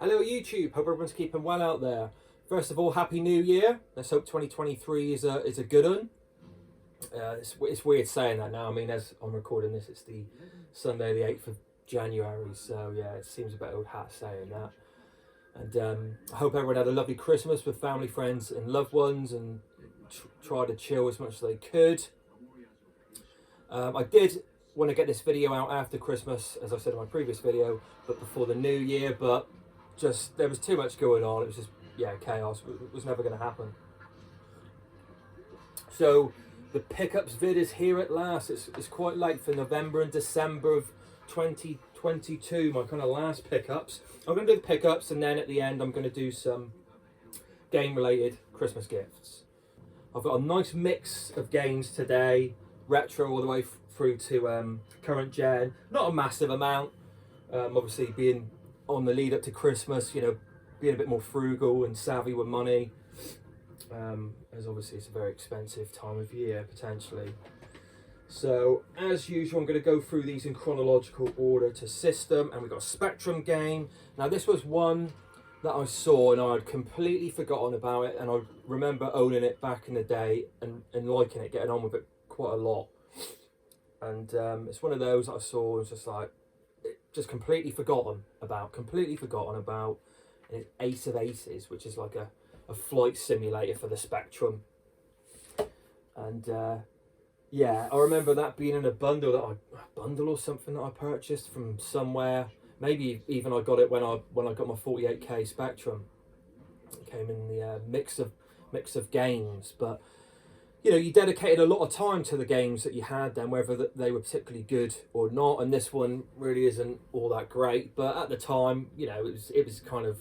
Hello YouTube, hope everyone's keeping well out there. First of all, Happy New Year. Let's hope 2023 is a good one. It's weird saying that now. I mean, as I'm recording this, it's the Sunday the 8th of January, so yeah, it seems a bit old hat saying that. And I hope everyone had a lovely Christmas with family, friends and loved ones, and try to chill as much as they could. I did want to get this video out after Christmas, as I said in my previous video, but before the new year, but just there was too much going on. It was just, yeah, chaos. It was never going to happen. So the pickups vid is here at last. It's quite late for November and December of 2022, my kind of last pickups. I'm going to do the pickups, and then at the end I'm going to do some game related Christmas gifts. I've got a nice mix of games today, retro all the way through to current gen. Not a massive amount, obviously being on the lead up to Christmas, you know, being a bit more frugal and savvy with money, as obviously it's a very expensive time of year potentially. So as usual, I'm going to go through these in chronological order to system, and we've got a Spectrum game. Now this was one that I saw and I'd completely forgotten about it, and I remember owning it back in the day and liking it, getting on with it quite a lot. And it's one of those that I saw and was just like, just completely forgotten about. And it's Ace of Aces, which is like a flight simulator for the Spectrum. And yeah, I remember that being in a bundle or something that I purchased from somewhere. Maybe even I got it when I got my 48K Spectrum. It came in the mix of games, but you know, you dedicated a lot of time to the games that you had then, whether they were particularly good or not. And this one really isn't all that great, but at the time, you know, it was kind of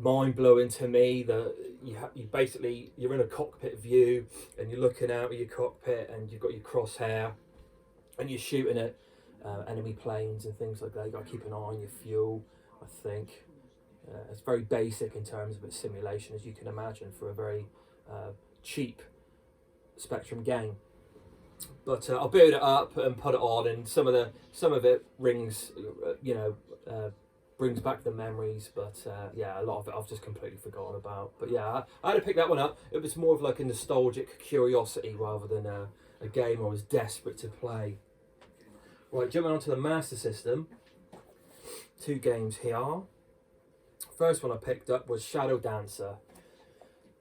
mind blowing to me that you basically, you're in a cockpit view and you're looking out of your cockpit and you've got your crosshair and you're shooting at enemy planes and things like that. You got to keep an eye on your fuel. I think it's very basic in terms of its simulation, as you can imagine, for a very cheap Spectrum game. But I'll build it up and put it on, and some of it rings, you know, brings back the memories. But yeah, a lot of it I've just completely forgotten about. But yeah, I had to pick that one up. It was more of like a nostalgic curiosity rather than a game I was desperate to play. Right, jumping onto the Master System. 2 games here. First one I picked up was Shadow Dancer.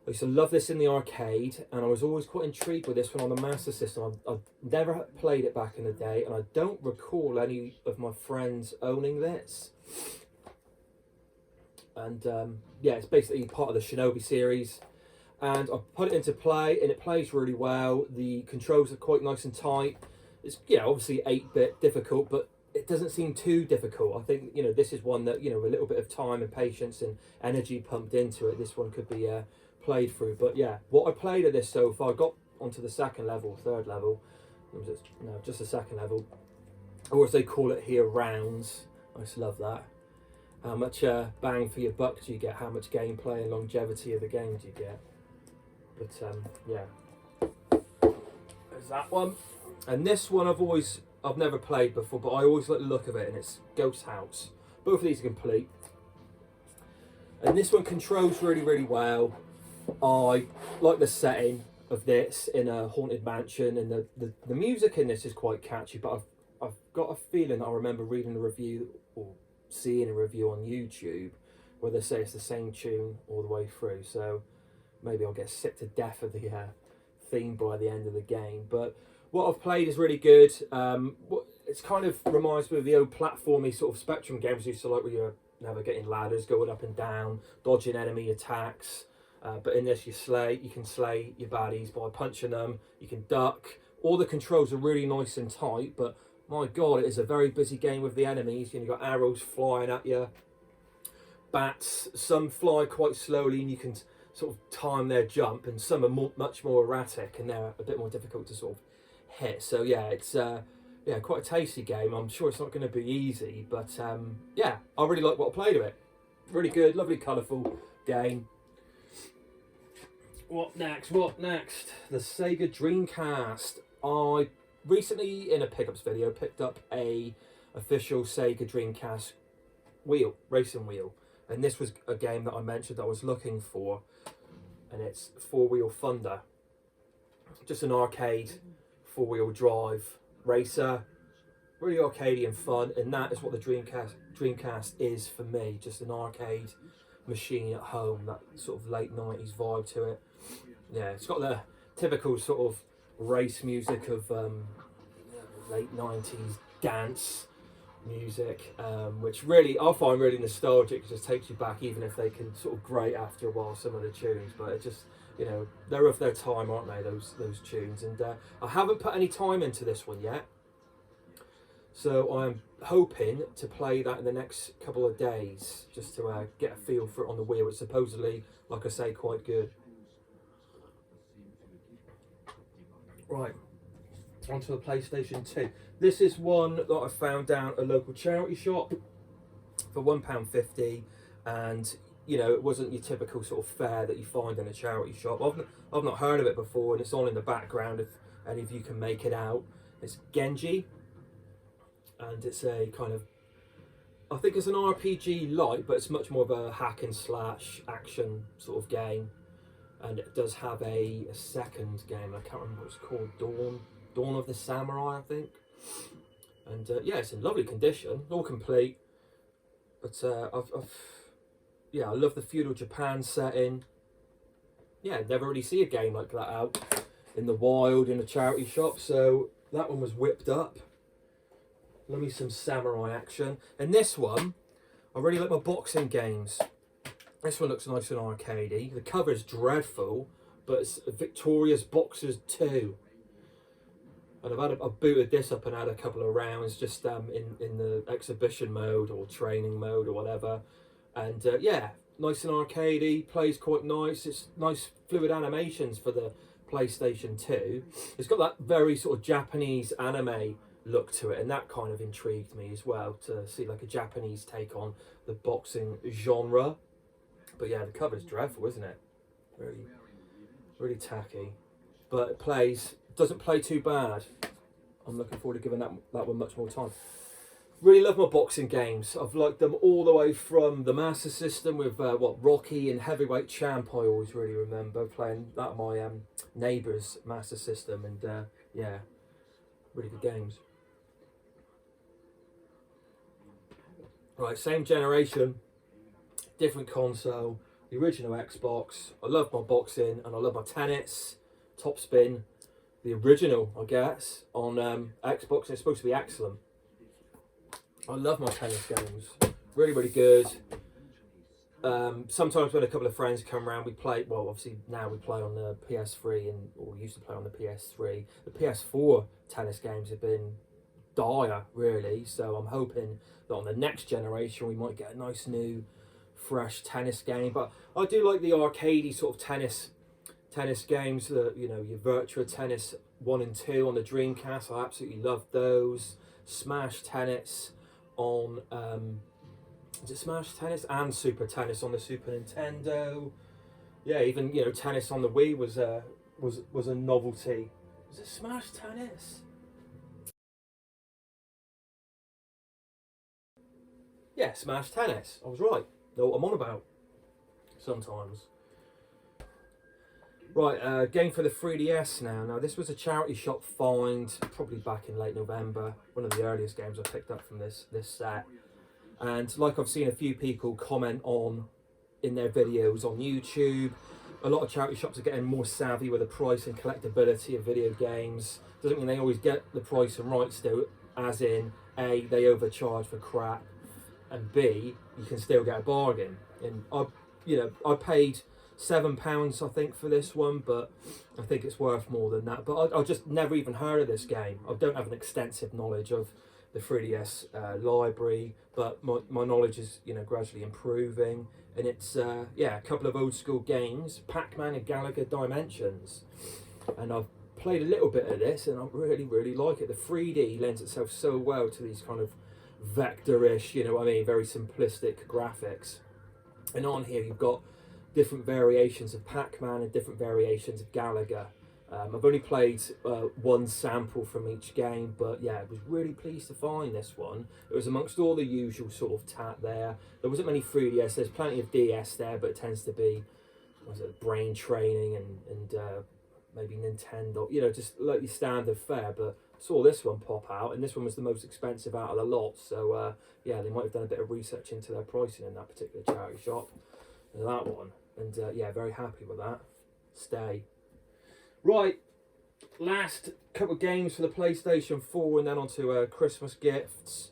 I used to love this in the arcade, and I was always quite intrigued with this one on the Master System. I've never played it back in the day, and I don't recall any of my friends owning this. And yeah, it's basically part of the Shinobi series. And I put it into play, and it plays really well. The controls are quite nice and tight. It's, you know, obviously 8-bit difficult, but it doesn't seem too difficult. I think, you know, this is one that, you know, a little bit of time and patience and energy pumped into it, this one could be played through. But yeah, what I played of this so far, I got onto the third level, no, just the second level, or as they call it here, rounds. I just love that. How much bang for your buck do you get? How much gameplay and longevity of the game do you get? But yeah, there's that one. And this one I've never played before, but I always like the look of it, and it's Ghost House. Both of these are complete. And this one controls really, really well. I like the setting of this in a haunted mansion, and the music in this is quite catchy, but I've got a feeling that I remember reading a review or seeing a review on YouTube where they say it's the same tune all the way through, so maybe I'll get sick to death of the theme by the end of the game. But what I've played is really good. It's kind of reminds me of the old platformy sort of Spectrum games you used to like, where you're navigating ladders, going up and down, dodging enemy attacks. But in this, you can slay your baddies by punching them. You can duck. All the controls are really nice and tight, but my God, it is a very busy game with the enemies. You know, you've got arrows flying at you, bats. Some fly quite slowly, and you can sort of time their jump, and some are much more erratic, and they're a bit more difficult to sort of hit. So yeah, it's yeah, quite a tasty game. I'm sure it's not going to be easy, but yeah, I really like what I played of it. Really good, lovely, colourful game. What next? The Sega Dreamcast. I recently, in a pickups video, picked up a official Sega Dreamcast racing wheel. And this was a game that I mentioned that I was looking for, and it's Four Wheel Thunder. Just an arcade four-wheel drive racer, really arcadey and fun, and that is what the Dreamcast is for me. Just an arcade machine at home, that sort of late 90s vibe to it. Yeah, it's got the typical sort of race music of late 90s dance music, which really I find really nostalgic. It just takes you back, even if they can sort of grate after a while, some of the tunes, but it just, you know, they're of their time, aren't they, those tunes. And I haven't put any time into this one yet, so I'm hoping to play that in the next couple of days, just to get a feel for it on the Wii, which supposedly, like I say, quite good. Right, onto the PlayStation 2. This is one that I found down a local charity shop for £1.50, and you know, it wasn't your typical sort of fare that you find in a charity shop. I've not heard of it before, and it's on in the background if any of you can make it out. It's Genji, and it's a kind of, I think it's an RPG light, but it's much more of a hack and slash action sort of game. And it does have a second game, I can't remember what it's called, Dawn of the Samurai, I think. And yeah, it's in lovely condition, all complete. But yeah, I love the feudal Japan setting. Yeah, never really see a game like that out in the wild in a charity shop, so that one was whipped up. Love me some samurai action. And this one, I really like my boxing games. This one looks nice and arcadey. The cover's dreadful, but it's Victorious Boxers 2. And I've booted this up and had a couple of rounds just in the exhibition mode or training mode or whatever. And yeah, nice and arcadey, plays quite nice. It's nice fluid animations for the PlayStation 2. It's got that very sort of Japanese anime look to it, and that kind of intrigued me as well, to see like a Japanese take on the boxing genre. But yeah, the cover's dreadful, isn't it? Really, really tacky. But it doesn't play too bad. I'm looking forward to giving that one much more time. Really love my boxing games. I've liked them all the way from the Master System with Rocky and Heavyweight Champ. I always really remember playing that on my neighbour's Master System, and yeah, really good games. Right, same generation, different console, the original Xbox. I love my boxing and I love my tennis, Top Spin, the original, I guess, on Xbox. It's supposed to be excellent. I love my tennis games, really, really good. Sometimes when a couple of friends come around, we play, well, obviously now we play on the PS3, or we used to play on the PS3. The PS4 tennis games have been dire, really, so I'm hoping that on the next generation we might get a nice new fresh tennis game. But I do like the arcadey sort of tennis games, you know, your Virtua Tennis 1 and 2 on the Dreamcast. I absolutely love those. Smash Tennis on is it Smash Tennis and Super Tennis on the Super Nintendo. Yeah, even, you know, tennis on the Wii was a novelty. Was it Smash Tennis? Yeah, Smash Tennis. I was right. Know what I'm on about. Sometimes. Right, game for the 3DS now. Now, this was a charity shop find, probably back in late November. One of the earliest games I picked up from this set. And like I've seen a few people comment on in their videos on YouTube, a lot of charity shops are getting more savvy with the price and collectability of video games. Doesn't mean they always get the price and right still, as in A, they overcharge for crap, and B, you can still get a bargain. And I paid £7 I think for this one, but I think it's worth more than that. But I just never even heard of this game. I don't have an extensive knowledge of the 3DS library, but my knowledge is, you know, gradually improving. And it's yeah, a couple of old school games, PacMan and Gallagher Dimensions, and I've played a little bit of this and I really like it. The 3D lends itself so well to these kind of vector-ish, you know what I mean, very simplistic graphics. And on here you've got different variations of Pac-Man and different variations of Gallagher. I've only played one sample from each game, but yeah, I was really pleased to find this one. It was amongst all the usual sort of tat there. There wasn't many 3DS, there's plenty of DS there, but it tends to be, was it Brain Training and maybe Nintendo, you know, just like your standard fare. But I saw this one pop out, and this one was the most expensive out of the lot, so yeah, they might have done a bit of research into their pricing in that particular charity shop. And that one, and yeah, very happy with that. Stay. Right, last couple of games for the PlayStation 4 and then on to Christmas gifts.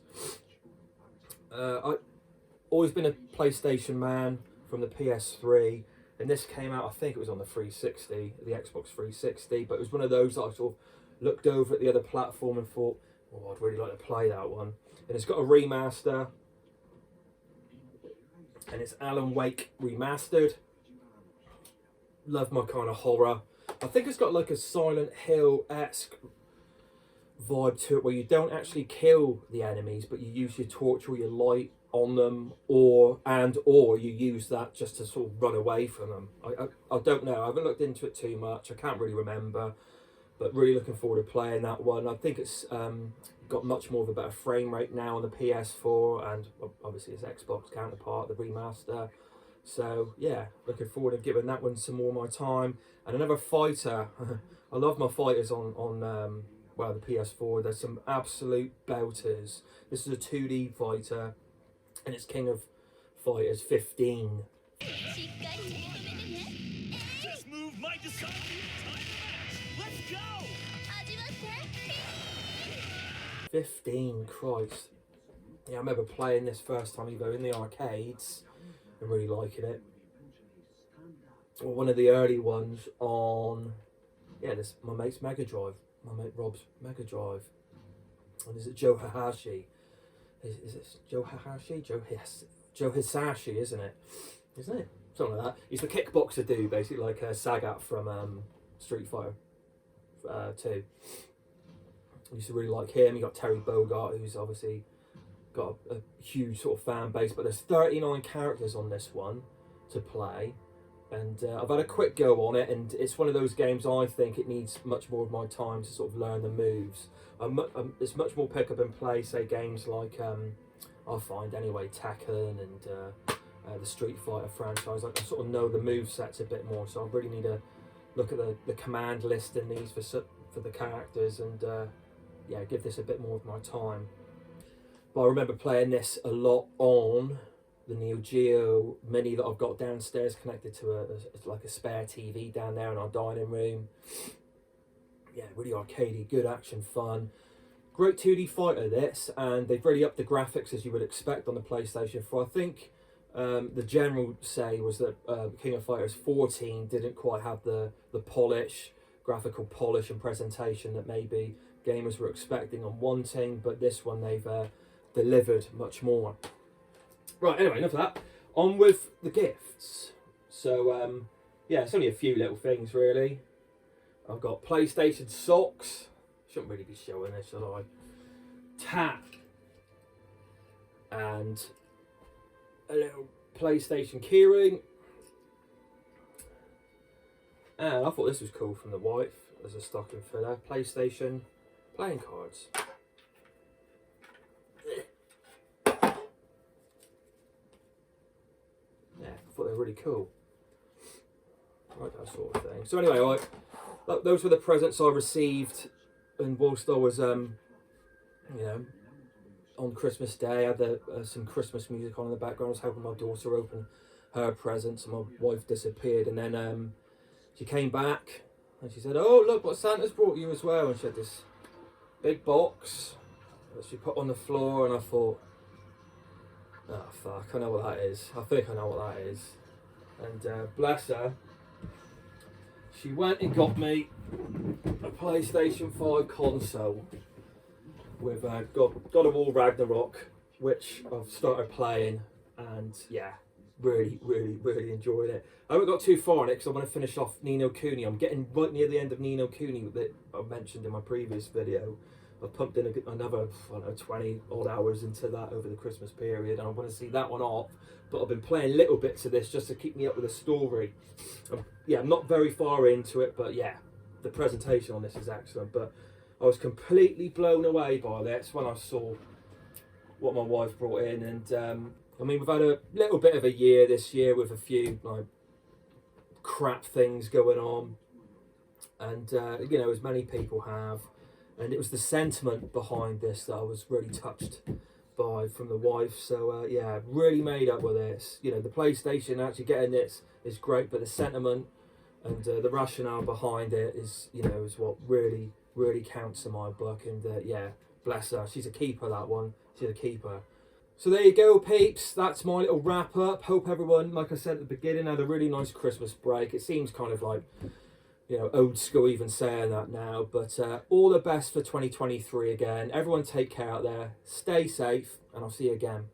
I've always been a PlayStation man from the PS3, and this came out, I think it was on the 360, the Xbox 360, but it was one of those that I sort of looked over at the other platform and thought, oh, I'd really like to play that one. And it's got a remaster, and it's Alan Wake Remastered. Love my kind of horror. I think it's got like a Silent Hill-esque vibe to it, where you don't actually kill the enemies, but you use your torch or your light on them, or you use that just to sort of run away from them. I don't know. I haven't looked into it too much. I can't really remember, but really looking forward to playing that one. I think it's got much more of a better frame rate now on the PS4, and obviously its Xbox counterpart, the remaster. So yeah, looking forward to giving that one some more of my time. And another fighter. I love my fighters on well, the PS4. There's some absolute belters. This is a 2D fighter, and it's King of Fighters 15. This move might decide the entire match. Let's go! 15, Christ. Yeah, I remember playing this first time either in the arcades and really liking it, or one of the early ones on, yeah, this my mate's Mega Drive, my mate Rob's Mega Drive. And is it Joe Hayashi? Is it Joe Hayashi? Joe Hisashi, isn't it? Isn't it? Something like that. He's the kickboxer dude, basically like Sagat from Street Fighter 2. I used to really like him. You got Terry Bogard, who's obviously got a huge sort of fan base, but there's 39 characters on this one to play, and I've had a quick go on it, and it's one of those games I think it needs much more of my time to sort of learn the moves. It's much more pick up and play, say games like I find anyway, Tekken and the Street Fighter franchise. I sort of know the move sets a bit more, so I really need to look at the command list in these for the characters, and yeah, give this a bit more of my time. But I remember playing this a lot on the Neo Geo Mini that I've got downstairs, connected to like a spare TV down there in our dining room. Yeah, really arcadey, good action, fun. Great 2D fighter this, and they've really upped the graphics as you would expect on the PlayStation 4. I think the general say was that King of Fighters 14 didn't quite have the polish, graphical polish and presentation that maybe gamers were expecting and wanting, but this one they've delivered much more. Right, anyway, enough of that. On with the gifts. So, yeah, it's only a few little things, really. I've got PlayStation socks. Shouldn't really be showing this, should I? Tap. And a little PlayStation keyring. And I thought this was cool from the wife as a stocking filler. PlayStation playing cards. Yeah, I thought they were really cool. I like that sort of thing. So anyway, those were the presents I received, and whilst I was, you know, on Christmas Day, I had some Christmas music on in the background. I was helping my daughter open her presents, and my wife disappeared, and then she came back, and she said, "Oh, look what Santa's brought you as well," and she had this big box that she put on the floor, and I thought, oh fuck, I know what that is. I think I know what that is. And bless her, she went and got me a PlayStation 5 console with God of War Ragnarok, which I've started playing, and yeah, really enjoyed it. I haven't got too far in it because I want to finish off Ni no Kuni. I'm getting right near the end of Ni no Kuni that I mentioned in my previous video. I've pumped in another, I don't know, 20 odd hours into that over the Christmas period, and I want to see that one off. But I've been playing little bits of this just to keep me up with the story. Yeah, I'm not very far into it, but yeah, the presentation on this is excellent, but I was completely blown away by this when I saw what my wife brought in. And I mean, we've had a little bit of a year this year with a few like crap things going on, and you know, as many people have. And it was the sentiment behind this that I was really touched by from the wife. So yeah, really made up with this. You know, the PlayStation actually getting this is great, but the sentiment and the rationale behind it is, you know, is what really counts in my book. And yeah, bless her, she's a keeper, that one. She's a keeper. So there you go, peeps. That's my little wrap up. Hope everyone, like I said at the beginning, had a really nice Christmas break. It seems kind of like, you know, old school even saying that now, but all the best for 2023 again. Everyone take care out there, stay safe, and I'll see you again.